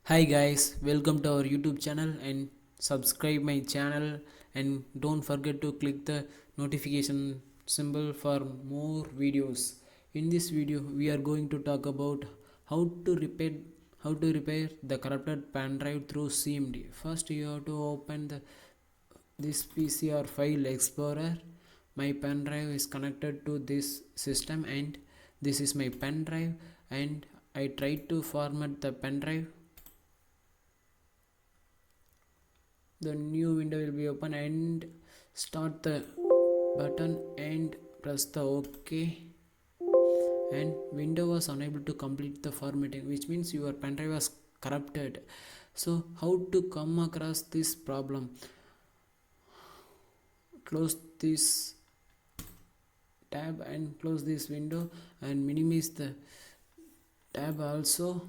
Hi guys, welcome to our YouTube channel and subscribe my channel and don't forget to click the notification symbol for more videos. In this video we are going to talk about how to repair the corrupted pen drive through CMD. First you have to open this PC or file explorer. My pen drive is connected to this system and this is my pen drive, and I tried to format the pen drive. The new window will be open and start the button and press the OK, and window was unable to complete the formatting, which means your pen drive was corrupted. So how to come across this problem? Close this tab and close this window and minimize the tab. Also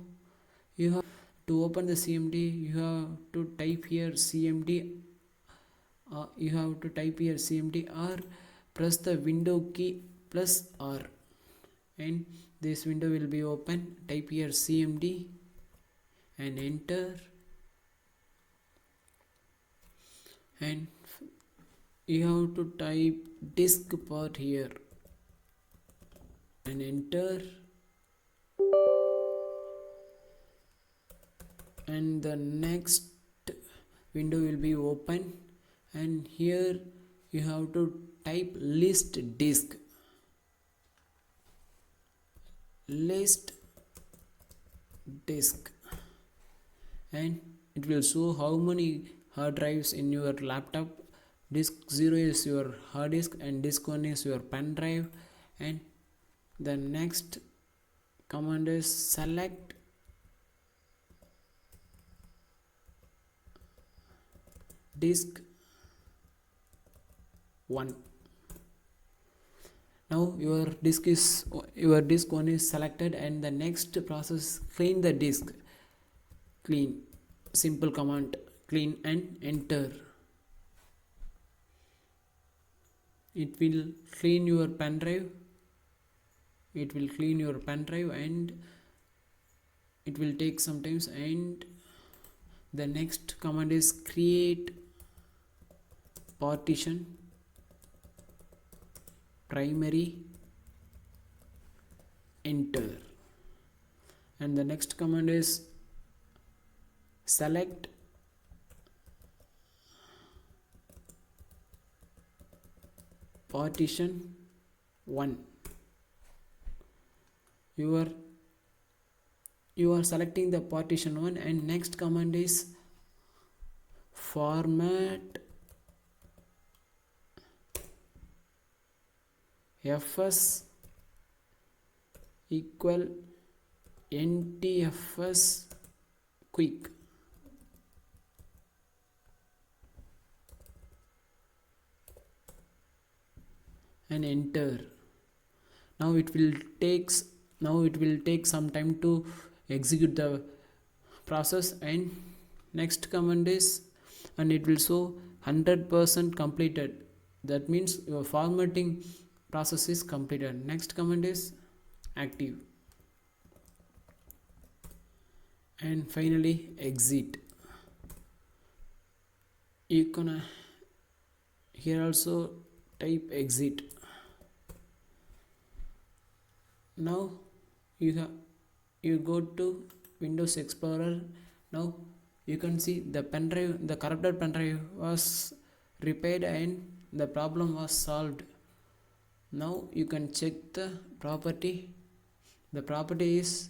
you have to open the CMD, you have to type here CMD, or press the window key plus R and this window will be open. Type here CMD and enter, and you have to type disk part here and enter, and the next window will be open, and here you have to type list disk and it will show how many hard drives in your laptop. Disk 0 is your hard disk and disk 1 is your pen drive. And the next command is select disk 1. Now your disk 1 is selected, and the next process, clean the disk. Clean, simple command, clean and enter. It will clean your pen drive. And it will take some time. And the next command is create partition primary, enter, and the next command is select partition 1. You are selecting the partition 1, and next command is format fs equal ntfs quick, and enter. Now it will take some time to execute the process, and next command is, and it will show 100% completed. That means your formatting process is completed. Next command is active, and finally exit. You can here also type exit. Now you go to Windows Explorer. Now you can see the corrupted pen drive was repaired and the problem was solved. Now you can check the property. The property is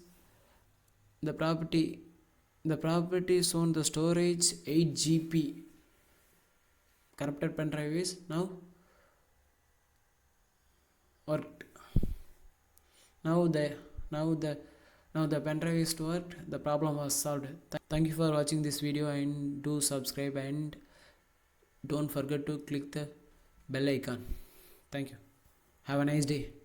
on the storage 8 GB. Corrupted pen drive is now worked. Now the pen drive is worked. The problem was solved. Thank you for watching this video, and do subscribe and don't forget to click the bell icon. Thank you. Have a nice day.